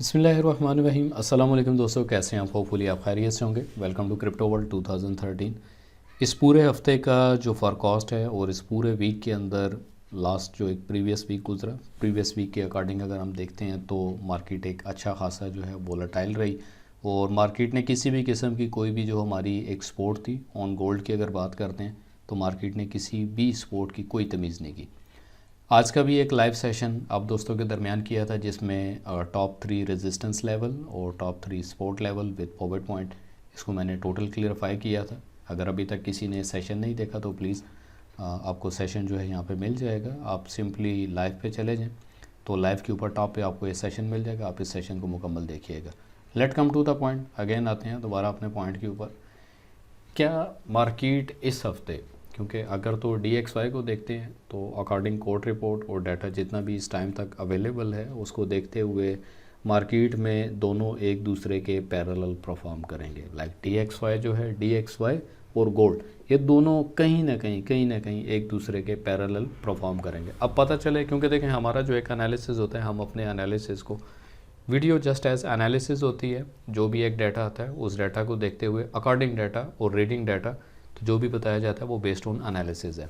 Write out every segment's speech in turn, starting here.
बिस्मिल्लाहिर्रहमानिर्रहीम। अस्सलाम वालेकुम दोस्तों, कैसे हैं आप? होपफुली आप खैरियत से होंगे। Welcome to crypto world 2013। इस पूरे हफ्ते का जो फॉरकास्ट है और इस पूरे वीक के अंदर लास्ट जो एक प्रीवियस वीक गुजरा, प्रीवियस वीक के अकॉर्डिंग अगर हम देखते हैं तो मार्केट एक अच्छा खासा जो है वोलेटाइल रही और मार्केट ने किसी भी किस्म की कोई भी जो हमारी एक सपोर्ट थी ऑन गोल्ड की अगर बात करते हैं तो मार्केट ने किसी भी सपोर्ट की कोई तमीज़ नहीं की। आज का भी एक लाइव सेशन आप दोस्तों के दरमियान किया था जिसमें टॉप 3 रेजिस्टेंस लेवल और top 3 support level with power point, इसको मैंने टोटल क्लियरफाई किया था। अगर अभी तक किसी ने सेशन नहीं देखा तो प्लीज़ आपको सेशन जो है यहाँ पे मिल जाएगा। आप सिंपली लाइव पे चले जाएं तो लाइव के ऊपर टॉप पे आपको ये सेशन मिल जाएगा। आप इस सेशन को मुकम्मल देखिएगा। Let come to the point. Again आते हैं दोबारा अपने पॉइंट के ऊपर। क्या मार्केट इस हफ्ते, क्योंकि अगर तो DXY को देखते हैं तो अकॉर्डिंग कोर्ट रिपोर्ट और डाटा जितना भी इस टाइम तक अवेलेबल है उसको देखते हुए मार्केट में दोनों एक दूसरे के पैरेलल परफॉर्म करेंगे। लाइक DXY जो है, DXY और गोल्ड, ये दोनों कहीं ना कहीं एक दूसरे के पैरेलल परफॉर्म करेंगे। अब पता चले, क्योंकि देखें हमारा जो एक एनालिसिस होता है, हम अपने एनालिसिस को, वीडियो जस्ट एज एनालिसिस होती है, जो भी एक डाटा आता है उस डाटा को देखते हुए अकॉर्डिंग डाटा और रीडिंग डाटा, तो जो भी बताया जाता है वो बेस्ड ऑन एनालिसिस है।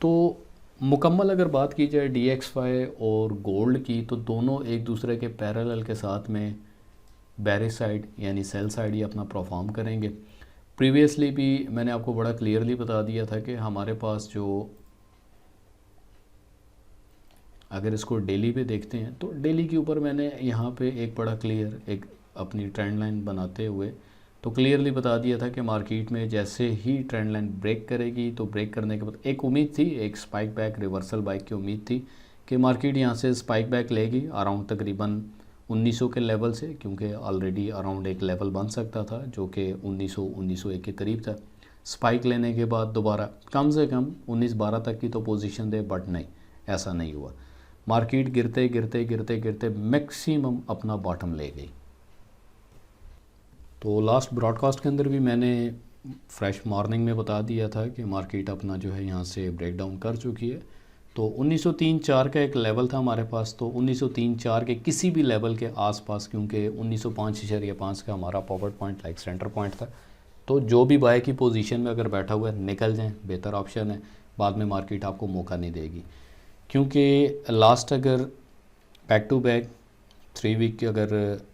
तो मुकम्मल अगर बात की जाए DXY और गोल्ड की तो दोनों एक दूसरे के पैरेलल के साथ में बेरिश साइड यानी सेल साइड ही अपना परफॉर्म करेंगे। प्रीवियसली भी मैंने आपको बड़ा क्लियरली बता दिया था कि हमारे पास जो, अगर इसको डेली पे देखते हैं तो डेली के ऊपर मैंने यहाँ पे एक बड़ा क्लियर एक अपनी ट्रेंड लाइन बनाते हुए तो क्लियरली बता दिया था कि मार्केट में जैसे ही ट्रेंड लाइन ब्रेक करेगी तो ब्रेक करने के बाद एक उम्मीद थी, एक स्पाइक बैक रिवर्सल बाइक की उम्मीद थी कि मार्केट यहाँ से स्पाइक बैक लेगी अराउंड तकरीबन 1900 के लेवल से, क्योंकि ऑलरेडी अराउंड एक लेवल बन सकता था जो कि 1901 के करीब था। स्पाइक लेने के बाद दोबारा कम से कम 1912 तक की तो पोजीशन दे, बट नहीं, ऐसा नहीं हुआ। मार्केट गिरते मैक्सिमम अपना बॉटम ले गई। तो लास्ट ब्रॉडकास्ट के अंदर भी मैंने फ्रेश मॉर्निंग में बता दिया था कि मार्केट अपना जो है यहाँ से ब्रेक डाउन कर चुकी है। तो 1903-4 का एक लेवल था हमारे पास, तो 1903-4 के किसी भी लेवल के आसपास, क्योंकि 1905.5 का हमारा power point like centre point था, तो जो भी बाय की पोजीशन में अगर बैठा हुआ है निकल जाएं, बेहतर ऑप्शन है। बाद में मार्केट आपको मौका नहीं देगी, क्योंकि लास्ट अगर बैक टू बैक 3 वीक की अगर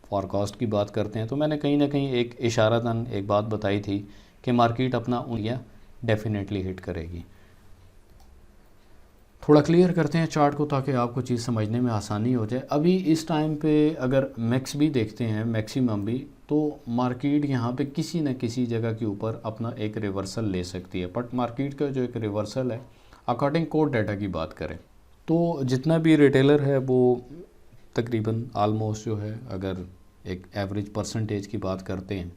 फॉरकास्ट की बात करते हैं तो मैंने कहीं ना कहीं एक इशारतन एक बात बताई थी कि मार्केट अपना उंगलियां डेफिनेटली हिट करेगी। थोड़ा क्लियर करते हैं चार्ट को ताकि आपको चीज़ समझने में आसानी हो जाए। अभी इस टाइम पे अगर मैक्स भी देखते हैं, मैक्सिमम भी, तो मार्केट यहाँ पे किसी न किसी जगह के ऊपर अपना एक रिवर्सल ले सकती है। बट मार्केट का जो एक रिवर्सल है अकॉर्डिंग कोर डाटा की बात करें तो जितना भी रिटेलर है वो तकरीबन आलमोस्ट जो है, अगर एक एवरेज परसेंटेज की बात करते हैं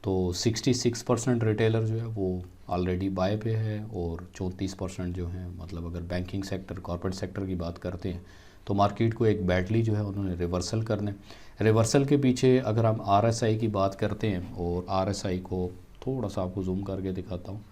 तो 66% रिटेलर जो है वो ऑलरेडी बाय पे है और 34% जो है, मतलब अगर बैंकिंग सेक्टर, कॉर्पोरेट सेक्टर की बात करते हैं तो मार्केट को एक बैडली जो है उन्होंने रिवर्सल करने। रिवर्सल के पीछे अगर हम RSI की बात करते हैं और RSI को थोड़ा सा आपको जूम करके दिखाता हूँ,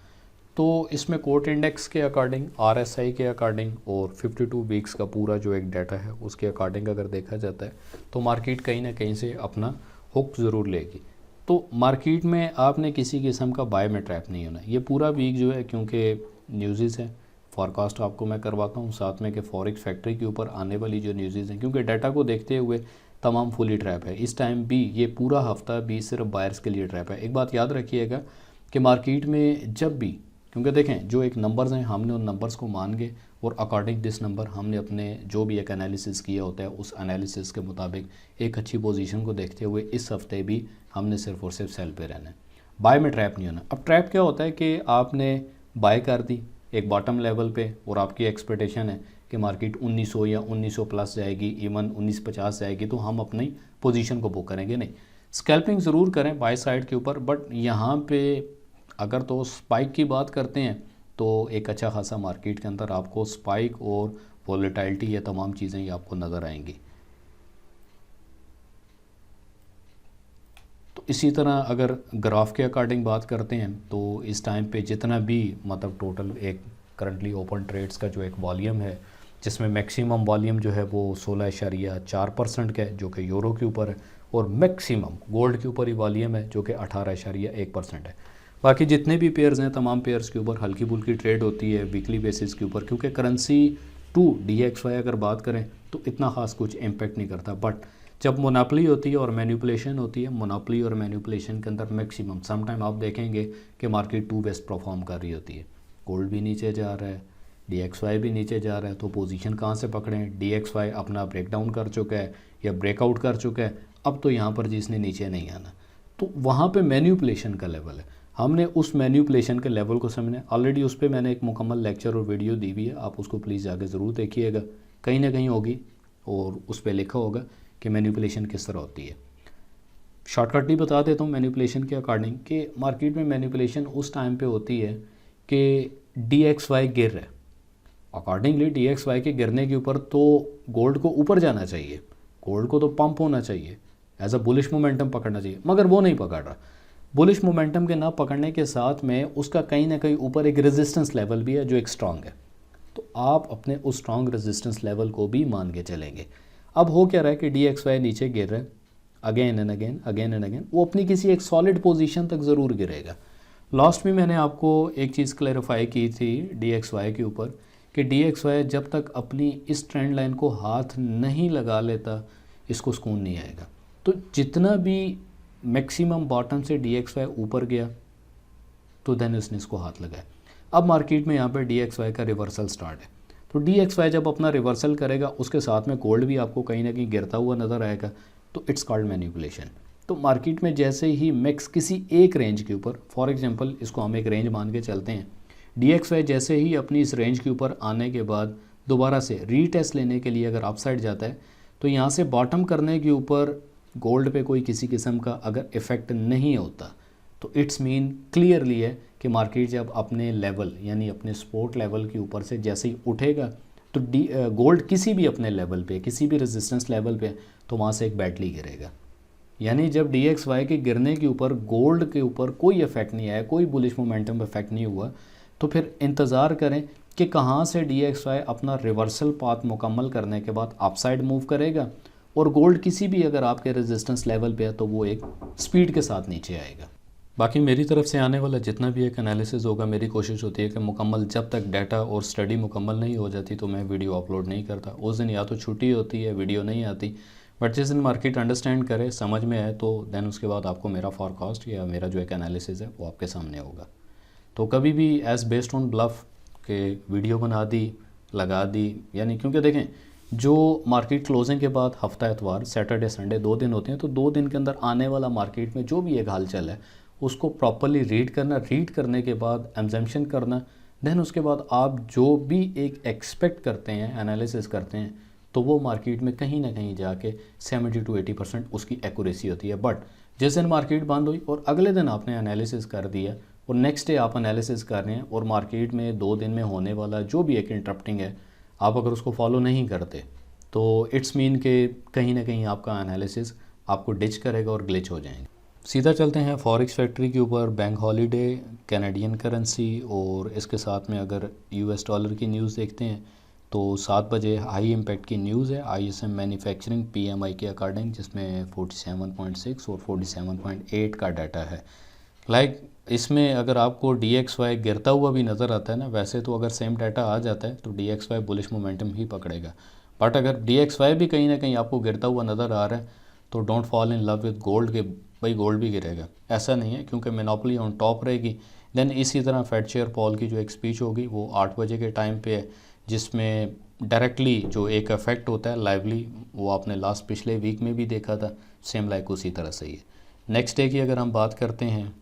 तो इसमें कोर्ट इंडेक्स के अकॉर्डिंग, RSI के अकॉर्डिंग और 52 वीक्स का पूरा जो एक डाटा है उसके अकॉर्डिंग अगर देखा जाता है तो मार्केट कहीं ना कहीं से अपना हुक ज़रूर लेगी। तो मार्केट में आपने किसी किस्म का बाय में ट्रैप नहीं होना। ये पूरा वीक जो है, क्योंकि न्यूज़ है, फॉरकास्ट आपको मैं करवाता हूँ साथ में कि फॉरेक्स फैक्ट्री के ऊपर आने वाली जो न्यूज़ हैं, क्योंकि डाटा को देखते हुए तमाम फुली ट्रैप है। इस टाइम भी ये पूरा हफ्ता भी सिर्फ बायर्स के लिए ट्रैप है। एक बात याद रखिएगा कि मार्केट में जब भी, क्योंकि देखें जो एक नंबर्स हैं हमने उन नंबर्स को मान के और अकॉर्डिंग दिस नंबर हमने अपने जो भी एक एनालिसिस किया होता है उस एनालिसिस के मुताबिक एक अच्छी पोजीशन को देखते हुए इस हफ्ते भी हमने सिर्फ और सिर्फ सेल पे रहना है, बाय में ट्रैप नहीं होना। अब ट्रैप क्या होता है कि आपने बाय कर दी एक बॉटम लेवल पे और आपकी एक्सपेक्टेशन है कि मार्केट 1900 या 1900 प्लस जाएगी, इवन 1950 जाएगी, तो हम अपनी पोजीशन को बुक करेंगे नहीं। स्कैल्पिंग ज़रूर करें बाय साइड के ऊपर, बट यहाँ पे अगर तो स्पाइक की बात करते हैं तो एक अच्छा खासा मार्केट के अंदर आपको स्पाइक और वॉलेटिलिटी, ये तमाम चीज़ें ये आपको नज़र आएंगी। तो इसी तरह अगर ग्राफ के अकॉर्डिंग बात करते हैं तो इस टाइम पे जितना भी, मतलब टोटल एक करंटली ओपन ट्रेड्स का जो एक वॉल्यूम है जिसमें मैक्सिमम वॉल्यूम जो है वो 16.4% का है जो कि यूरो के ऊपर है, और मैक्सिमम गोल्ड के ऊपर ही वॉल्यूम है जो कि 18.1% है। बाकी जितने भी पेयर्स हैं तमाम पेयर्स के ऊपर हल्की फुल्की ट्रेड होती है वीकली बेसिस के ऊपर, क्योंकि करेंसी टू DXY अगर बात करें तो इतना ख़ास कुछ इम्पेक्ट नहीं करता। बट जब मोनोपोली होती है और मैनिपुलेशन होती है, मोनोपोली और मैनिपुलेशन के अंदर मैक्सिमम समटाइम आप देखेंगे कि मार्केट टू बेस्ट परफॉर्म कर रही होती है। गोल्ड भी नीचे जा रहा है, DXY भी नीचे जा रहा है, तो पोजीशन कहाँ से पकड़ें? DXY अपना ब्रेकडाउन कर चुका है या ब्रेकआउट कर चुका है, अब तो यहाँ पर जिसने नीचे नहीं आना, तो वहाँ पे मैनिपुलेशन का लेवल है। हमने उस मैनिपुलेशन के लेवल को समझना, ऑलरेडी उस पर मैंने एक मुकम्मल लेक्चर और वीडियो दी हुई है, आप उसको प्लीज़ जाके ज़रूर देखिएगा, कहीं ना कहीं होगी और उस पर लिखा होगा कि मैनिपुलेशन किस तरह होती है। शॉर्टकट ही बता देता हूँ मैनिपुलेशन के अकॉर्डिंग कि मार्केट में मैनिपुलेशन उस टाइम पे होती है कि DXY गिर रहा है, अकॉर्डिंगली DXY के गिरने के ऊपर तो गोल्ड को ऊपर जाना चाहिए, गोल्ड को तो पंप होना चाहिए, एज अ बुलिश मोमेंटम पकड़ना चाहिए, मगर वो नहीं पकड़ रहा। बुलिश मोमेंटम के ना पकड़ने के साथ में उसका कहीं ना कहीं ऊपर एक रेजिस्टेंस लेवल भी है जो एक स्ट्रांग है, तो आप अपने उस स्ट्रांग रेजिस्टेंस लेवल को भी मान के चलेंगे। अब हो क्या रहा है कि DXY नीचे गिर रहा है again and again again and again, वो अपनी किसी एक सॉलिड पोजीशन तक ज़रूर गिरेगा। लास्ट में मैंने आपको एक चीज़ क्लैरिफाई की थी DXY के ऊपर कि DXY जब तक अपनी इस ट्रेंड लाइन को हाथ नहीं लगा लेता इसको सुकून नहीं आएगा। तो जितना भी मैक्सिमम बॉटम से DXY ऊपर गया तो देन उसने इसको हाथ लगाया। अब मार्केट में यहाँ पर DXY का रिवर्सल स्टार्ट है, तो DXY जब अपना रिवर्सल करेगा उसके साथ में गोल्ड भी आपको कहीं ना कहीं गिरता हुआ नज़र आएगा, तो इट्स कॉल्ड मैनिपुलेशन। तो मार्केट में जैसे ही मैक्स किसी एक रेंज के ऊपर, फॉर एग्जांपल इसको हम एक रेंज मान के चलते हैं, DXY जैसे ही अपनी इस रेंज के ऊपर आने के बाद दोबारा से रीटेस्ट लेने के लिए अगर अपसाइड जाता है, तो यहाँ से बॉटम करने के ऊपर गोल्ड पे कोई किसी किस्म का अगर इफ़ेक्ट नहीं होता, तो इट्स मीन क्लियरली है कि मार्केट जब अपने लेवल यानी अपने सपोर्ट लेवल के ऊपर से जैसे ही उठेगा तो गोल्ड किसी भी अपने लेवल पे, किसी भी रेजिस्टेंस लेवल पे, तो वहाँ से एक बैटली गिरेगा। यानी जब DXY के गिरने के ऊपर गोल्ड के ऊपर कोई इफेक्ट नहीं आया, कोई बुलिश मोमेंटम इफेक्ट नहीं हुआ, तो फिर इंतज़ार करें कि कहाँ से DXY अपना रिवर्सल पाथ मुकम्मल करने के बाद अपसाइड मूव करेगा, और गोल्ड किसी भी अगर आपके रेजिस्टेंस लेवल पे है तो वो एक स्पीड के साथ नीचे आएगा। बाकी मेरी तरफ से आने वाला जितना भी एक एनालिसिस होगा, मेरी कोशिश होती है कि मुकम्मल जब तक डाटा और स्टडी मुकम्मल नहीं हो जाती तो मैं वीडियो अपलोड नहीं करता। उस दिन या तो छुट्टी होती है, वीडियो नहीं आती, बट जिस दिन मार्केट अंडरस्टैंड करे, समझ में आए, तो देन उसके बाद आपको मेरा फॉरकास्ट या मेरा जो एक एनालिसिस है वो आपके सामने होगा। तो कभी भी एज बेस्ड ऑन ब्लफ के वीडियो बना दी, लगा दी, यानी क्योंकि देखें जो मार्केट क्लोजिंग के बाद हफ्ता एतवार, सैटरडे संडे 2 दिन होते हैं, तो 2 दिन के अंदर आने वाला मार्केट में जो भी एक हालचाल है उसको प्रॉपरली रीड करना, रीड करने के बाद एग्जम्पशन करना, देन उसके बाद आप जो भी एक एक्सपेक्ट करते हैं, एनालिसिस करते हैं, तो वो मार्केट में कहीं ना कहीं जाके 70 to 80% उसकी एक्यूरेसी होती है। बट जिस दिन मार्केट बंद हुई और अगले दिन आपने एनालिसिस कर दिया और नेक्स्ट डे आप एनालिसिस कर रहे हैं और मार्केट में 2 दिन में होने वाला जो भी एक इंटरप्टिंग है, आप अगर उसको फॉलो नहीं करते तो इट्स मीन के कहीं ना कहीं आपका एनालिसिस आपको डिच करेगा और ग्लिच हो जाएंगे। सीधा चलते हैं फॉरेक्स फैक्ट्री के ऊपर। बैंक हॉलीडे, कैनेडियन करेंसी और इसके साथ में अगर US डॉलर की न्यूज़ देखते हैं तो 7 बजे हाई इम्पैक्ट की न्यूज़ है ISM मैन्युफैक्चरिंग PMI के अकॉर्डिंग, जिसमें 47.6 और 47.8 का डाटा है। इसमें अगर आपको DXY गिरता हुआ भी नज़र आता है ना, वैसे तो अगर सेम डाटा आ जाता है तो DXY बुलिश मोमेंटम ही पकड़ेगा, बट अगर DXY भी कहीं ना कहीं आपको गिरता हुआ नज़र आ रहा है तो don't fall in love with gold के भाई गोल्ड भी गिरेगा, ऐसा नहीं है, क्योंकि मोनोपोली ऑन टॉप रहेगी। देन इसी तरह फेड चेयर पॉल की जो एक स्पीच होगी वो 8 बजे के टाइम पे है, जिसमें डायरेक्टली जो एक इफेक्ट होता है लाइवली, वो आपने लास्ट पिछले वीक में भी देखा था, सेम लाइक उसी तरह से ही है। नेक्स्ट डे की अगर हम बात करते हैं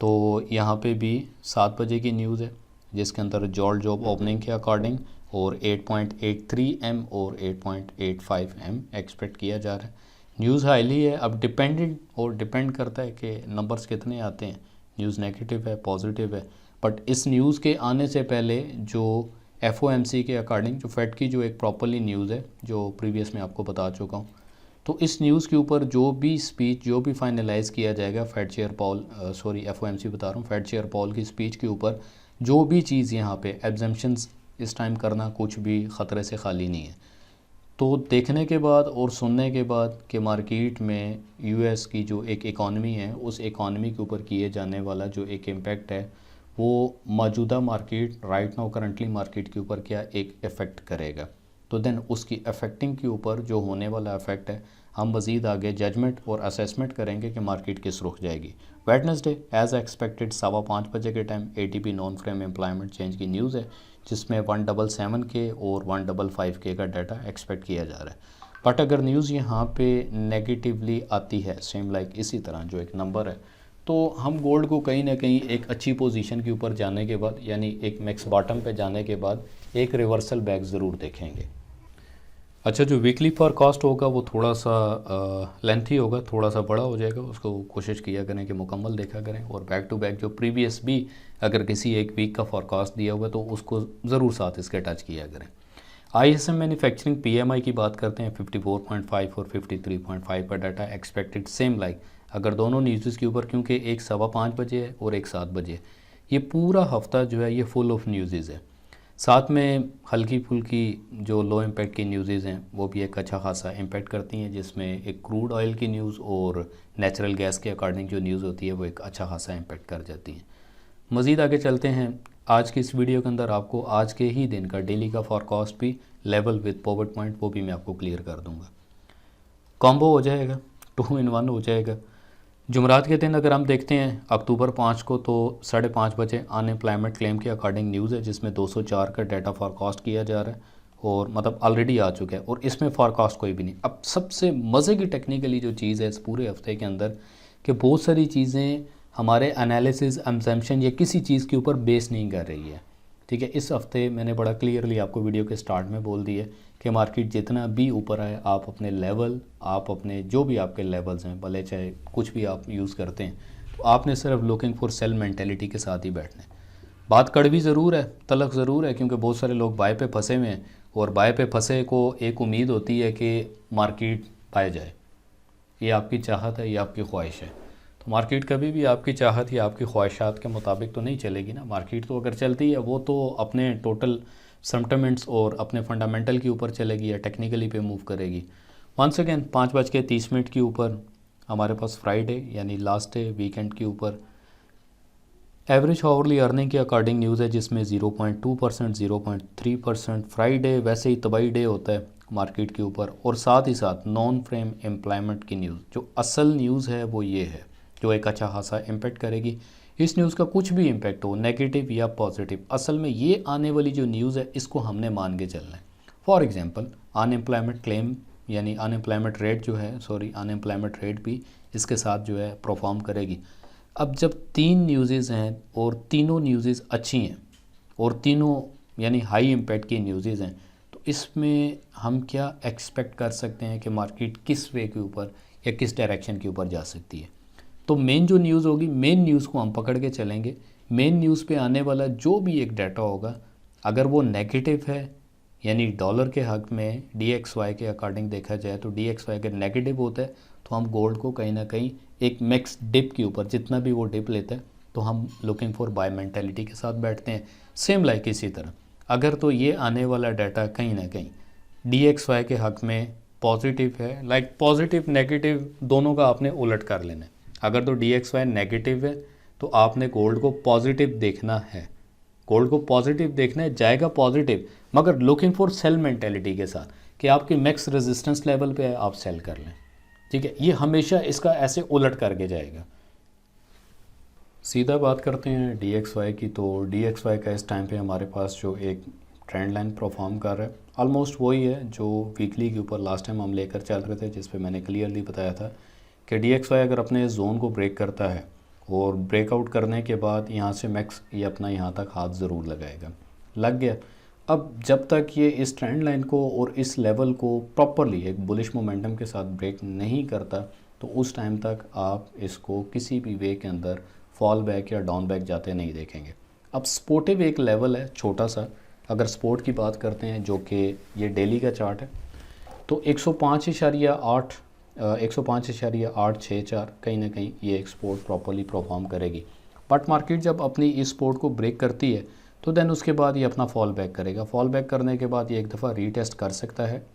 तो यहाँ पे भी 7 बजे की न्यूज़ है, जिसके अंदर जॉब ओपनिंग के अकॉर्डिंग और 8.83 M और 8.85 M एक्सपेक्ट किया जा रहा है। न्यूज़ हाईली है, अब डिपेंड करता है कि नंबर्स कितने आते हैं, न्यूज़ नेगेटिव है, पॉजिटिव है, बट इस न्यूज़ के आने से पहले जो FOMC के अकॉर्डिंग जो फेड की जो एक प्रॉपरली न्यूज़ है, जो प्रीवियस में आपको बता चुका हूँ, तो इस न्यूज़ के ऊपर जो भी स्पीच जो भी फाइनलाइज़ किया जाएगा फेड चेयर पॉल FOMC बता रहा हूँ, फेड चेयर पॉल की स्पीच के ऊपर जो भी चीज़ यहाँ पे एग्जम्पशंस इस टाइम करना कुछ भी ख़तरे से खाली नहीं है। तो देखने के बाद और सुनने के बाद कि मार्केट में यूएस की जो एक इकॉनमी है, उस इकॉनमी के ऊपर किए जाने वाला जो एक इम्पेक्ट है वो मौजूदा market right now currently market के ऊपर क्या एक इफ़ेक्ट करेगा, तो देन उसकी अफेक्टिंग के ऊपर जो होने वाला इफ़ेक्ट है हम मज़ीद आगे जजमेंट और असेसमेंट करेंगे कि मार्केट किस रुख जाएगी। वेडनेसडे एज़ एक्सपेक्टेड 5:15 बजे के time ATP non frame employment change की न्यूज़ है, जिसमें 177 के और 155 के का डाटा एक्सपेक्ट किया जा रहा है। बट अगर न्यूज़ यहाँ पे नेगेटिवली आती है सेम लाइक इसी तरह जो एक नंबर है, तो हम गोल्ड को कहीं ना कहीं एक अच्छी पोजीशन के ऊपर जाने के बाद यानी एक मैक्स बॉटम पे जाने के बाद एक रिवर्सल बैक ज़रूर देखेंगे। अच्छा, जो वीकली फोरकास्ट होगा वो थोड़ा सा लेंथी होगा, थोड़ा सा बड़ा हो जाएगा, उसको कोशिश किया करें कि मुकम्मल देखा करें, और बैक टू बैक जो प्रीवियस भी अगर किसी एक वीक का फोरकास्ट दिया हुआ तो उसको ज़रूर साथ इसके टच किया करें। आईएसएम मैन्युफैक्चरिंग पीएमआई की बात करते हैं 54.5 और 53.5 का डाटा एक्सपेक्टेड सेम लाइक अगर दोनों न्यूज़ के ऊपर, क्योंकि एक 5:15 बजे है और एक 7 बजे है, ये पूरा हफ्ता जो है ये फुल ऑफ न्यूज़ है। साथ में हल्की फुल्की जो लो इम्पैक्ट की न्यूज़ हैं वो भी एक अच्छा खासा इम्पैक्ट करती हैं, जिसमें एक क्रूड ऑयल की न्यूज़ और नेचुरल गैस के अकॉर्डिंग जो न्यूज़ होती है वो एक अच्छा खासा इम्पैक्ट कर जाती हैं। मज़ीद आगे चलते हैं। आज की इस वीडियो के अंदर आपको आज के ही दिन का डेली का फॉरकास्ट भी लेवल विद पॉवर्ट पॉइंट वो भी मैं आपको क्लियर कर दूँगा। कॉम्बो हो जाएगा, 2 in 1 हो जाएगा। जुमरात के दिन अगर हम देखते हैं अक्टूबर 5 को, तो 5:30 बजे अनएम्प्लॉयमेंट क्लेम के अकॉर्डिंग न्यूज़ है, जिसमें 204 का डाटा फॉरकास्ट किया जा रहा है और मतलब ऑलरेडी आ चुका है और इसमें फॉरकास्ट कोई भी नहीं। अब सबसे मज़े की टेक्निकली जो चीज़ है इस पूरे हफ्ते के अंदर कि बहुत सारी चीज़ें हमारे एनालिसिस एम्पम्पशन या किसी चीज़ के ऊपर बेस नहीं कर रही है। ठीक है, इस हफ्ते मैंने बड़ा क्लियरली आपको वीडियो के स्टार्ट में बोल दिया कि मार्केट जितना भी ऊपर आए आप अपने लेवल, आप अपने जो भी आपके लेवल्स हैं, भले चाहे कुछ भी आप यूज़ करते हैं, तो आपने सिर्फ लुकिंग फॉर सेल मेंटेलिटी के साथ ही बैठना है। बात कड़वी ज़रूर है, तलख ज़रूर है, क्योंकि बहुत सारे लोग बाय पे फंसे हुए हैं और बाय पे फंसे को एक उम्मीद होती है कि मार्केट पाए जाए। ये आपकी चाहत है, ये आपकी ख्वाहिश है। तो मार्केट कभी भी आपकी चाहत या आपकी ख्वाहिशात के मुताबिक तो नहीं चलेगी ना। मार्केट तो अगर चलती है वो तो अपने टोटल सेंटिमेंट्स और अपने फंडामेंटल के ऊपर चलेगी या टेक्निकली पे मूव करेगी। वंस अगेन 5:30 के ऊपर हमारे पास फ्राइडे यानी लास्ट डे वीकेंड के ऊपर एवरेज आवरली अर्निंग के अकॉर्डिंग न्यूज़ है, जिसमें 0.2%, 0.3%। फ्राइडे वैसे ही तबाही डे होता है मार्केट के ऊपर, और साथ ही साथ नॉन फ्रेम एम्प्लॉयमेंट की न्यूज़ जो असल न्यूज़ है वो ये है जो एक अच्छा खासा इम्पेक्ट करेगी। इस न्यूज़ का कुछ भी इम्पेक्ट हो नेगेटिव या पॉजिटिव, असल में ये आने वाली जो न्यूज़ है इसको हमने मान के चलना है। फॉर एग्जांपल अनएम्प्लॉयमेंट क्लेम यानी अनएम्प्लॉयमेंट रेट जो है अनएम्प्लॉयमेंट रेट भी इसके साथ जो है परफॉर्म करेगी। अब जब 3 न्यूज़ हैं और तीनों न्यूज़ अच्छी हैं और तीनों यानी हाई इम्पैक्ट की न्यूज़ हैं, तो इसमें हम क्या एक्सपेक्ट कर सकते हैं कि मार्केट किस वे के ऊपर या किस डायरेक्शन के ऊपर जा सकती है। तो मेन जो न्यूज़ होगी, मेन न्यूज़ को हम पकड़ के चलेंगे। मेन न्यूज़ पे आने वाला जो भी एक डाटा होगा, अगर वो नेगेटिव है यानी डॉलर के हक़ में DXY के अकॉर्डिंग देखा जाए तो DXY अगर नेगेटिव होता है तो हम गोल्ड को कहीं ना कहीं एक मैक्स डिप के ऊपर जितना भी वो डिप लेता है तो हम लुकिंग फॉर बाय मेंटेलिटी के साथ बैठते हैं। सेम लाइक इसी तरह अगर तो ये आने वाला डाटा कहीं ना कहीं DXY के हक़ में पॉजिटिव है, लाइक पॉजिटिव नेगेटिव दोनों का आपने उलट कर लेना है। अगर तो DXY नेगेटिव है तो आपने गोल्ड को पॉजिटिव देखना है, गोल्ड को पॉजिटिव देखना है, जाएगा पॉजिटिव, मगर लुकिंग फॉर सेल मेंटेलिटी के साथ कि आपकी मैक्स रेजिस्टेंस लेवल पे है आप सेल कर लें। ठीक है, ये हमेशा इसका ऐसे उलट करके जाएगा। सीधा बात करते हैं DXY की, तो DXY का इस टाइम पे हमारे पास जो एक ट्रेंड लाइन परफॉर्म कर रहा है ऑलमोस्ट वही है जो वीकली के ऊपर लास्ट टाइम हम लेकर चल रहे थे, जिस पे मैंने क्लियरली बताया था कि DXY अगर अपने जोन को ब्रेक करता है और ब्रेकआउट करने के बाद यहाँ से मैक्स ये अपना यहाँ तक हाथ ज़रूर लगाएगा, लग गया। अब जब तक ये इस ट्रेंड लाइन को और इस लेवल को प्रॉपरली एक बुलिश मोमेंटम के साथ ब्रेक नहीं करता तो उस टाइम तक आप इसको किसी भी वे के अंदर फॉल बैक या डाउन बैक जाते नहीं देखेंगे। अब सपोर्टिव एक लेवल है छोटा सा, अगर सपोर्ट की बात करते हैं जो कि ये डेली का चार्ट है, तो 105.864 कहीं ना कहीं ये एक सपोर्ट प्रॉपरली परफॉर्म करेगी। बट मार्केट जब अपनी इस सपोर्ट को ब्रेक करती है तो देन उसके बाद ये अपना फॉल बैक करेगा। फॉल बैक करने के बाद ये एक दफ़ा रीटेस्ट कर सकता है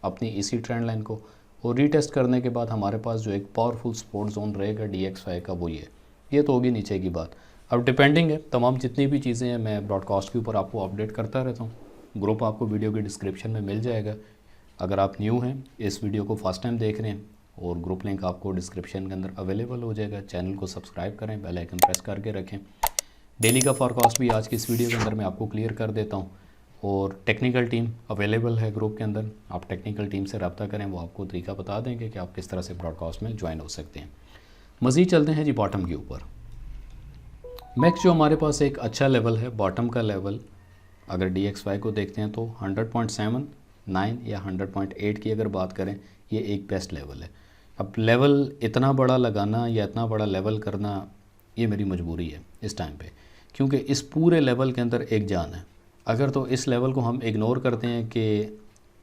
अपनी इसी ट्रेंड लाइन को, और रीटेस्ट करने के बाद हमारे पास जो एक पावरफुल सपोर्ट जोन रहेगा DXY का वो ये तो होगी नीचे की बात। अब डिपेंडिंग है, तमाम जितनी भी चीज़ें हैं मैं ब्रॉडकास्ट के ऊपर आपको अपडेट करता रहता हूँ। ग्रुप आपको वीडियो के डिस्क्रिप्शन में मिल जाएगा। अगर आप न्यू हैं, इस वीडियो को फर्स्ट टाइम देख रहे हैं, और ग्रुप लिंक आपको डिस्क्रिप्शन के अंदर अवेलेबल हो जाएगा। चैनल को सब्सक्राइब करें, बेल आइकन प्रेस करके रखें। डेली का फॉरकास्ट भी आज की इस वीडियो के अंदर मैं आपको क्लियर कर देता हूँ, और टेक्निकल टीम अवेलेबल है ग्रुप के अंदर। आप टेक्निकल टीम से रब्ता करें, वो आपको तरीका बता देंगे कि आप किस तरह से ब्रॉडकास्ट में ज्वाइन हो सकते हैं। मज़ीद चलते हैं जी बॉटम के ऊपर। मैक्स जो हमारे पास एक अच्छा लेवल है, बॉटम का लेवल, अगर DXY को देखते हैं तो 100.79 या 100.8 की अगर बात करें, ये एक बेस्ट लेवल है। अब लेवल इतना बड़ा लगाना या इतना बड़ा लेवल करना ये मेरी मजबूरी है इस टाइम पे, क्योंकि इस पूरे लेवल के अंदर एक जान है। अगर तो इस लेवल को हम इग्नोर करते हैं कि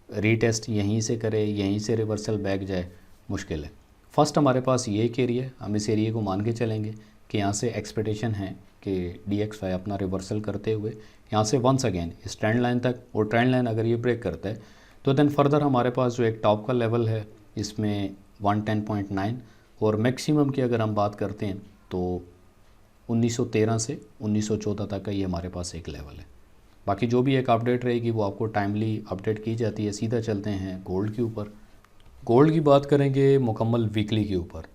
रीटेस्ट यहीं से करे, यहीं से रिवर्सल बैक जाए, मुश्किल है। फर्स्ट हमारे पास ये एक एरिया है, हम इस एरिया को मान के चलेंगे कि यहाँ से एक्सपेक्टेशन है कि DXY अपना रिवर्सल करते हुए यहाँ से वंस अगेन इस ट्रेंड लाइन तक, और ट्रेंड लाइन अगर ये ब्रेक करता है तो देन फर्दर हमारे पास जो एक टॉप का लेवल है इसमें 110.9, और मैक्सिमम की अगर हम बात करते हैं तो 1913 से 1914 तक का ये हमारे पास एक लेवल है। बाकी जो भी एक अपडेट रहेगी वो आपको टाइमली अपडेट की जाती है। सीधा चलते हैं गोल्ड के ऊपर। गोल्ड की बात करेंगे मुकम्मल वीकली के ऊपर।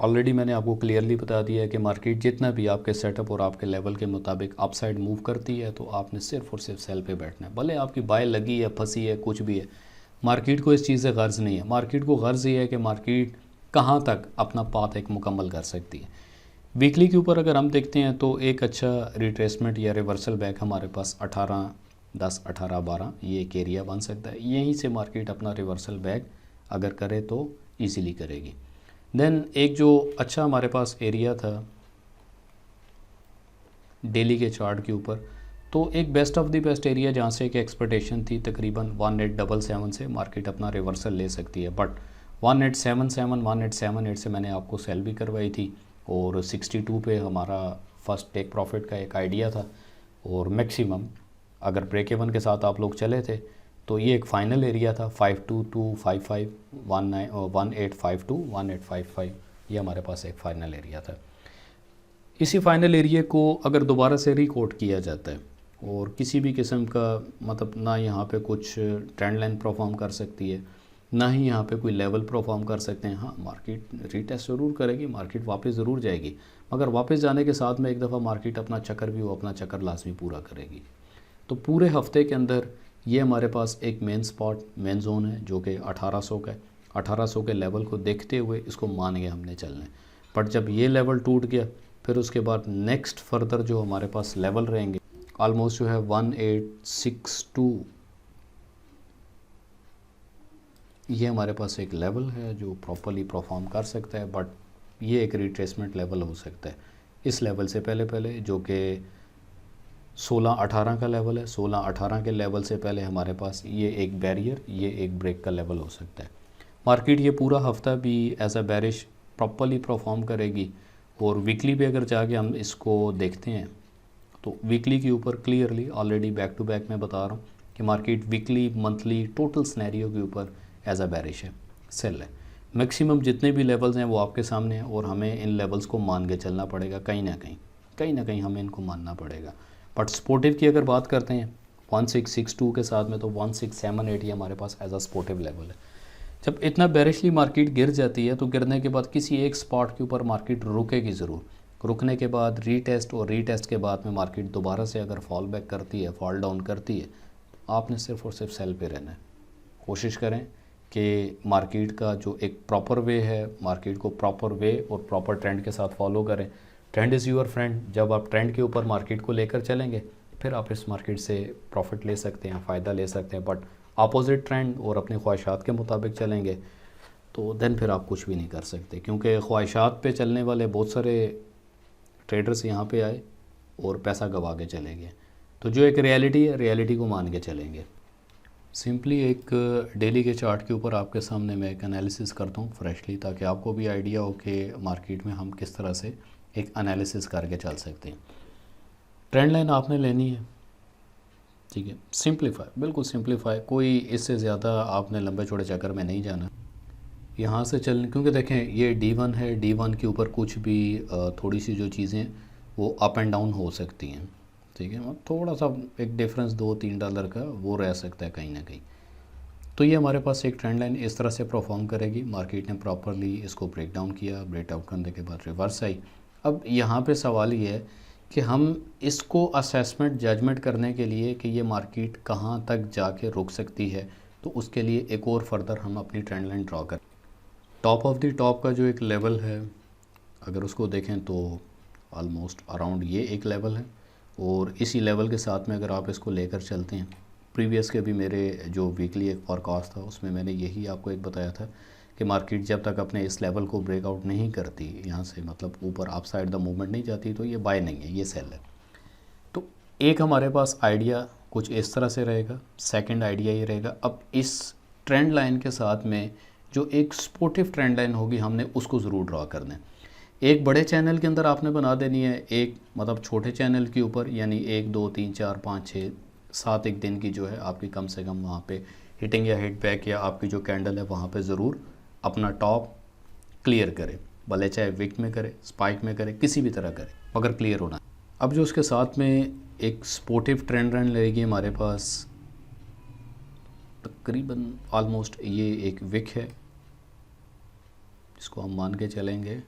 ऑलरेडी मैंने आपको क्लियरली बता दिया है कि मार्केट जितना भी आपके सेटअप और आपके लेवल के मुताबिक अपसाइड मूव करती है तो आपने सिर्फ और सिर्फ सेल पे बैठना है। भले आपकी बाय लगी है, फंसी है, कुछ भी है, मार्केट को इस चीज़ से गर्ज नहीं है। मार्केट को गर्ज ये है कि मार्केट कहाँ तक अपना पाथ एक मुकम्मल कर सकती है। वीकली के ऊपर अगर हम देखते हैं तो एक अच्छा रिट्रेसमेंट या रिवर्सल बैक हमारे पास 18-10, 18-12 ये एक एरिया बन सकता है। यहीं से मार्केट अपना रिवर्सल बैक अगर करे तो ईज़िली करेगी। देन एक जो अच्छा हमारे पास एरिया था डेली के चार्ट के ऊपर, तो एक best of the best area जहाँ से एक एक्सपेक्टेशन थी तकरीबन 1877 से मार्केट अपना रिवर्सल ले सकती है। बट 1877, 1878 से मैंने आपको सेल भी करवाई थी, और 62 पे हमारा फर्स्ट टेक प्रॉफिट का एक आइडिया था, और मैक्सिमम अगर ब्रेक इवन के साथ आप लोग चले थे तो ये एक फ़ाइनल एरिया था 52255, 1852, 1855, ये हमारे पास एक फ़ाइनल एरिया था। इसी फाइनल एरिया को अगर दोबारा से रिकोट किया जाता है और किसी भी किस्म का मतलब ना यहाँ पे कुछ ट्रेंड लाइन परफॉर्म कर सकती है, ना ही यहाँ पे कोई लेवल परफॉर्म कर सकते हैं। हाँ, मार्केट रीटेस्ट ज़रूर करेगी, मार्केट वापस ज़रूर जाएगी, मगर वापस जाने के साथ में एक दफ़ा मार्केट अपना चक्कर भी वो अपना चक्कर लाजमी पूरा करेगी। तो पूरे हफ्ते के अंदर ये हमारे पास एक मेन स्पॉट, मेन जोन है जो कि 1800 का है। 1800 के लेवल को देखते हुए इसको मान के हमने चलना है। बट जब ये लेवल टूट गया फिर उसके बाद नेक्स्ट फर्दर जो हमारे पास लेवल रहेंगे ऑलमोस्ट जो है 1862, ये हमारे पास एक लेवल है जो प्रॉपरली परफॉर्म कर सकता है। बट ये एक रिट्रेसमेंट लेवल हो सकता है इस लेवल से पहले जो कि 1618 का लेवल है। 1618 के लेवल से पहले हमारे पास ये एक बैरियर, ये एक ब्रेक का लेवल हो सकता है। मार्केट ये पूरा हफ्ता भी as a bearish properly perform करेगी। और वीकली पे अगर जाके हम इसको देखते हैं तो वीकली के ऊपर clearly already back to back मैं बता रहा हूँ कि market weekly, monthly, total scenario के ऊपर एज अ बैरिश है, सेल है। मैक्सिमम जितने भी लेवल्स हैं वो आपके सामने हैं, और हमें इन लेवल्स को मान के चलना पड़ेगा। कहीं ना कहीं हमें इनको मानना पड़ेगा। बट सपोर्टिव की अगर बात करते हैं 1662 के साथ में, तो 1678 ये हमारे पास एज अ सपोर्टिव लेवल है। जब इतना बेरिशली मार्केट गिर जाती है तो गिरने के बाद किसी एक स्पॉट के ऊपर मार्केट रुकेगी ज़रूर। रुकने के बाद रीटेस्ट, और रीटेस्ट के बाद में मार्केट दोबारा से अगर फॉल बैक करती है, फॉल डाउन करती है, आपने सिर्फ और सिर्फ सेल पे रहना है। कोशिश करें कि मार्केट का जो एक प्रॉपर वे है, मार्केट को प्रॉपर वे और प्रॉपर ट्रेंड के साथ फॉलो करें। Trend is your friend. जब आप ट्रेंड के ऊपर मार्केट को लेकर चलेंगे फिर आप इस मार्केट से प्रॉफिट ले सकते हैं, फ़ायदा ले सकते हैं। बट अपोजिट ट्रेंड और अपनी ख्वाहिशात के मुताबिक चलेंगे तो देन फिर आप कुछ भी नहीं कर सकते, क्योंकि ख्वाहिशात पे चलने वाले बहुत सारे ट्रेडर्स यहाँ पे आए और पैसा गवा के चले गए। तो जो एक रियलिटी है, रियलिटी को मान के चलेंगे। सिंपली एक डेली के चार्ट के ऊपर आपके सामने मैं एक एनालिसिस करता हूँ फ्रेशली, ताकि आपको भी आइडिया हो कि मार्केट में हम किस तरह से एक एनालिसिस करके चल सकते हैं। ट्रेंड लाइन आपने लेनी है, ठीक है, सिंप्लीफाई, बिल्कुल सिंप्लीफाई, कोई इससे ज़्यादा आपने लंबे चौड़े चक्कर में नहीं जाना यहाँ से चल, क्योंकि देखें ये D1 है, D1 के ऊपर कुछ भी थोड़ी सी जो चीज़ें वो अप एंड डाउन हो सकती हैं, ठीक है, मतलब थोड़ा सा एक डिफरेंस $2-3 का वो रह सकता है कहीं ना कहीं। तो ये हमारे पास एक ट्रेंड लाइन इस तरह से परफॉर्म करेगी। मार्केट ने प्रॉपरली इसको ब्रेक डाउन किया, ब्रेक डाउन करने के बाद रिवर्स आई। अब यहाँ पे सवाल ये है कि हम इसको असेसमेंट जजमेंट करने के लिए कि ये मार्केट कहाँ तक जाके रुक सकती है, तो उसके लिए एक और फर्दर हम अपनी ट्रेंड लाइन ड्रॉ करें। टॉप ऑफ द टॉप का जो एक लेवल है, अगर उसको देखें तो ऑलमोस्ट अराउंड ये एक लेवल है, और इसी लेवल के साथ में अगर आप इसको लेकर चलते हैं, प्रीवियस के भी मेरे जो वीकली एक फॉरकास्ट था उसमें मैंने यही आपको एक बताया था कि मार्केट जब तक अपने इस लेवल को ब्रेकआउट नहीं करती, यहाँ से मतलब ऊपर अपसाइड द मूवमेंट नहीं जाती, तो ये बाय नहीं है, ये सेल है। तो एक हमारे पास आइडिया कुछ इस तरह से रहेगा, सेकंड आइडिया ये रहेगा। अब इस ट्रेंड लाइन के साथ में जो एक सपोर्टिव ट्रेंड लाइन होगी हमने उसको ज़रूर ड्रॉ करना है। एक बड़े चैनल के अंदर आपने बना देनी है, एक मतलब छोटे चैनल के ऊपर, यानी 1 2 3 4 5 6 7 एक दिन की जो है आपकी कम से कम वहाँ पे हिटिंग या हिट बैक या आपकी जो कैंडल है वहाँ पे ज़रूर अपना टॉप क्लियर करे, भले चाहे विक में करे, स्पाइक में करे, किसी भी तरह करे, मगर क्लियर होना है। अब जो उसके साथ में एक सपोर्टिव ट्रेंड लाइन रहेगी हमारे पास, तकरीबन ऑलमोस्ट ये एक विक है, इसको हम मान के चलेंगे,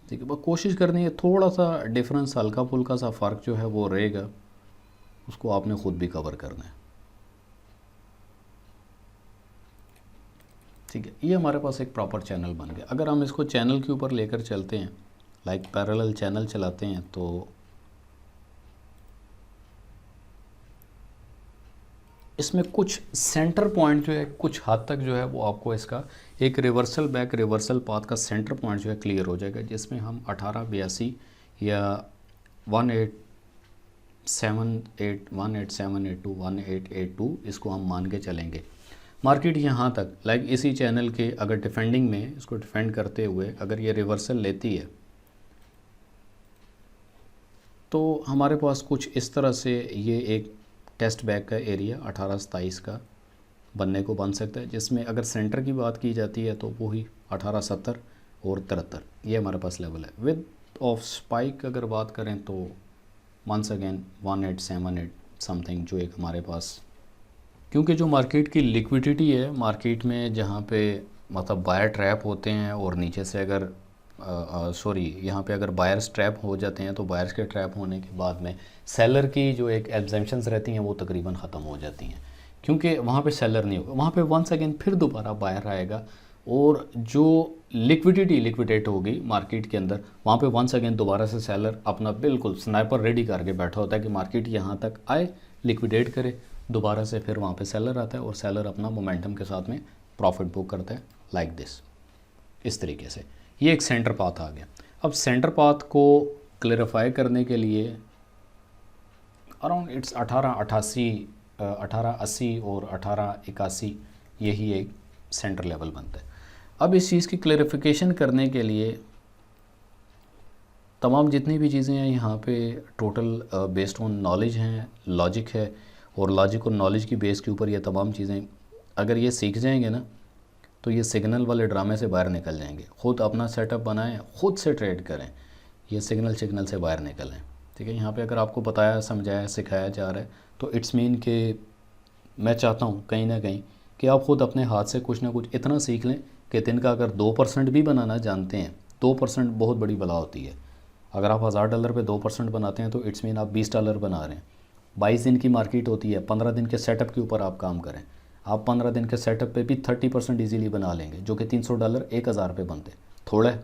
ठीक है। बस कोशिश करनी है, थोड़ा सा डिफरेंस, हल्का फुल्का सा फ़र्क जो है वो रहेगा, उसको आपने ख़ुद भी कवर करना है, ठीक है। ये हमारे पास एक प्रॉपर चैनल बन गया। अगर हम इसको चैनल के ऊपर लेकर चलते हैं, लाइक पैरेलल चैनल चलाते हैं, तो इसमें कुछ सेंटर पॉइंट जो है कुछ हद तक जो है वो आपको इसका एक रिवर्सल बैक रिवर्सल पाथ का सेंटर पॉइंट जो है क्लियर हो जाएगा, जिसमें हम 1882 या 1878 1882 इसको हम मान के चलेंगे। मार्केट यहाँ तक लाइक इसी चैनल के अगर डिफेंडिंग में इसको डिफेंड करते हुए अगर ये रिवर्सल लेती है, तो हमारे पास कुछ इस तरह से ये एक टेस्ट बैक का एरिया 1827 का बनने को बन सकता है, जिसमें अगर सेंटर की बात की जाती है तो वही 1870 और 73 ये हमारे पास लेवल है। विद ऑफ स्पाइक अगर बात करें तो वंस अगेन 1878 समथिंग जो एक हमारे पास, क्योंकि जो मार्केट की लिक्विडिटी है मार्केट में, जहाँ पे मतलब बायर ट्रैप होते हैं और नीचे से अगर यहाँ पे अगर बायर्स ट्रैप हो जाते हैं, तो बायर्स के ट्रैप होने के बाद में सेलर की जो एक एग्जेम्पशंस रहती हैं वो तकरीबन ख़त्म हो जाती हैं, क्योंकि वहाँ पे सेलर नहीं होगा, वहाँ पे वंस अगेन फिर दोबारा बायर आएगा, और जो लिक्विडिटी लिक्विडेट होगी मार्केट के अंदर, वहाँ पे वंस अगेन दोबारा से सेलर अपना बिल्कुल स्नाइपर रेडी करके बैठा होता है कि मार्केट यहाँ तक आए, लिक्विडेट करे, दोबारा से फिर वहाँ पे सेलर आता है और सेलर अपना मोमेंटम के साथ में प्रॉफिट बुक करता है, लाइक दिस, इस तरीके से। ये एक सेंटर पाथ आ गया। अब सेंटर पाथ को क्लैरिफाई करने के लिए अराउंड इट्स 1880 और 1881 यही एक सेंटर लेवल बनता है। अब इस चीज़ की क्लैरिफिकेशन करने के लिए तमाम जितनी भी चीज़ें हैं यहाँ पे टोटल बेस्ड ऑन नॉलेज हैं, लॉजिक है, और लॉजिक और नॉलेज की बेस के ऊपर ये तमाम चीज़ें अगर ये सीख जाएंगे ना, तो ये सिग्नल वाले ड्रामे से बाहर निकल जाएंगे। ख़ुद अपना सेटअप बनाएं, ख़ुद से ट्रेड करें, ये सिग्नल से बाहर निकलें, ठीक है। यहाँ पे अगर आपको बताया, समझाया, सिखाया जा रहा है, तो इट्स मीन कि मैं चाहता हूँ कहीं ना कहीं कि आप ख़ुद अपने हाथ से कुछ ना कुछ इतना सीख लें कि दिन का अगर 2% भी बनाना जानते हैं, 2% बहुत बड़ी बला होती है। अगर आप $1000 पे 2% बनाते हैं तो इट्स मीन आप $20 बना रहे हैं। 22 दिन की मार्केट होती है, 15 दिन के सेटअप के ऊपर आप काम करें, आप 15 दिन के सेटअप पे भी 30% ईजीली बना लेंगे, जो कि $300 1000 पे बनते। थोड़ा है,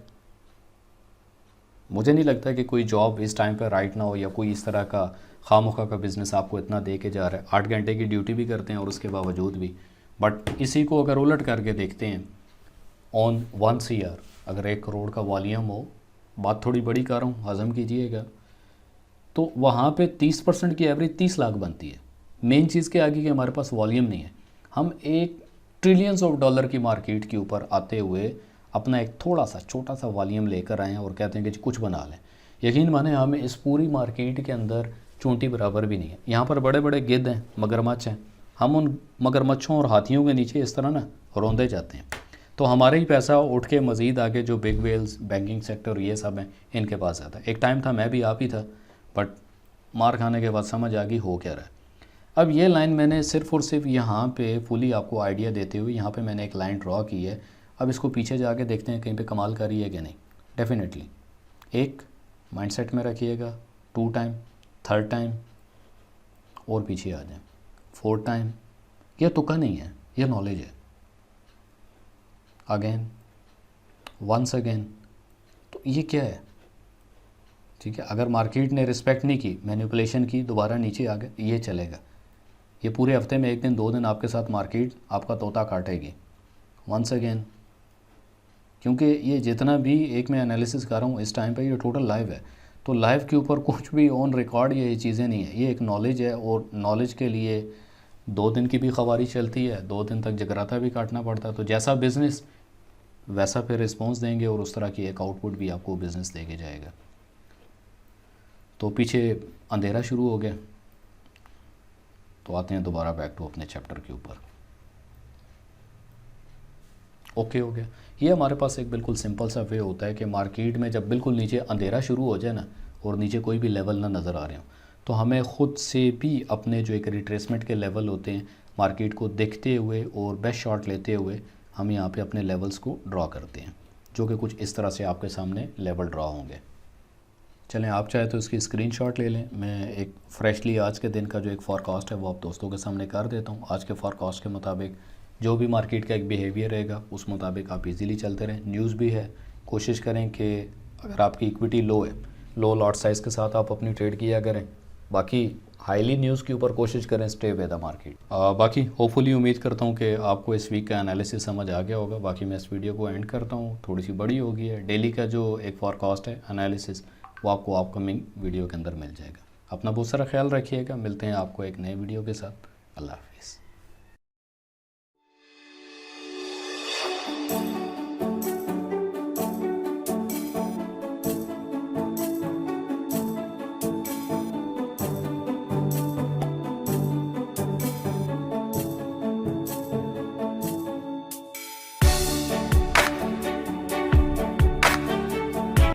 मुझे नहीं लगता कि कोई जॉब इस टाइम पे राइट ना हो, या कोई इस तरह का खामोखा का बिज़नेस आपको इतना दे के जा रहा है। 8 घंटे की ड्यूटी भी करते हैं और उसके बावजूद भी, बट इसी को अगर उलट करके देखते हैं, ऑन 1 CR अगर 1 करोड़ का वॉल्यूम हो, बात थोड़ी बड़ी कर रहा हूँ, हज़म कीजिएगा, तो वहाँ पे 30% की एवरेज 30 लाख बनती है। मेन चीज़ के आगे कि हमारे पास वॉल्यूम नहीं है, हम $1 ट्रिलियन की मार्केट के ऊपर आते हुए अपना एक थोड़ा सा छोटा सा वॉल्यूम लेकर आए हैं और कहते हैं कि कुछ बना लें। यकीन माने हमें इस पूरी मार्केट के अंदर चूंटी बराबर भी नहीं है। यहाँ पर बड़े बड़े गिद्ध हैं, मगरमच्छ हैं, हम उन मगरमच्छों और हाथियों के नीचे इस तरह ना रौंदे जाते हैं। तो हमारा ही पैसा उठ के मज़ीद आगे जो बिग वेल्स, बैंकिंग सेक्टर, ये सब हैं, इनके पास आता है। एक टाइम था, मैं भी आप ही था, बट मार खाने के बाद समझ आ गई हो क्या रहा है। अब ये लाइन मैंने सिर्फ़ और सिर्फ यहाँ पे फुली आपको आइडिया देते हुए यहाँ पे मैंने एक लाइन ड्रॉ की है। अब इसको पीछे जाके देखते हैं कहीं पे कमाल करी है कि नहीं। डेफिनेटली एक माइंडसेट में रखिएगा, 2 टाइम, 3rd टाइम और पीछे आ जाए 4th टाइम। ये तुक्का नहीं है, ये नॉलेज है। Again, once again. तो ये क्या है, ठीक है। अगर मार्केट ने रिस्पेक्ट नहीं की, मैनिपुलेशन की, दोबारा नीचे आ गए, ये चलेगा। ये पूरे हफ्ते में 1 दिन 2 दिन आपके साथ मार्केट आपका तोता काटेगी। वंस अगेन, क्योंकि ये जितना भी एक मैं एनालिसिस कर रहा हूँ इस टाइम पे, ये टोटल लाइव है। तो लाइव के ऊपर कुछ भी ऑन रिकॉर्ड ये चीज़ें नहीं है, ये एक नॉलेज है। और नॉलेज के लिए 2 दिन की भी ख़वारी चलती है, 2 दिन तक जगराता भी काटना पड़ता है। तो जैसा बिज़नेस वैसा फिर रिस्पॉन्स देंगे और उस तरह की एक आउटपुट भी आपको बिज़नेस देके जाएगा। तो पीछे अंधेरा शुरू हो गया, तो आते हैं दोबारा बैक टू अपने चैप्टर के ऊपर। ओके हो गया। ये हमारे पास एक बिल्कुल सिंपल सा वे होता है कि मार्केट में जब बिल्कुल नीचे अंधेरा शुरू हो जाए ना, और नीचे कोई भी लेवल ना नज़र आ रहे हो, तो हमें ख़ुद से भी अपने जो एक रिट्रेसमेंट के लेवल होते हैं, मार्केट को देखते हुए और बेस्ट शॉट लेते हुए हम यहाँ पे अपने लेवल्स को ड्रॉ करते हैं, जो कि कुछ इस तरह से आपके सामने लेवल ड्रॉ होंगे। चलें, आप चाहे तो इसकी स्क्रीनशॉट ले लें। मैं एक फ्रेशली आज के दिन का जो एक फॉरकास्ट है वो आप दोस्तों के सामने कर देता हूँ। आज के फॉरकास्ट के मुताबिक जो भी मार्केट का एक बिहेवियर रहेगा उस मुताबिक आप इजीली चलते रहें। न्यूज़ भी है, कोशिश करें कि अगर आपकी इक्विटी लो है, लो लॉट साइज़ के साथ आप अपनी ट्रेड किया करें। बाकी हाईली न्यूज़ के ऊपर कोशिश करें स्टे विद द मार्केट। बाकी होपफुली उम्मीद करता हूँ कि आपको इस वीक का एनालिसिस समझ आ गया होगा। बाकी मैं इस वीडियो को एंड करता हूँ, थोड़ी सी बड़ी हो गई है। डेली का जो एक फॉरकास्ट है एनालिसिस वो आपको अपकमिंग वीडियो के अंदर मिल जाएगा। अपना बहुत सारा ख्याल रखिएगा। मिलते हैं आपको एक नए वीडियो के साथ। अल्लाह हाफिज़।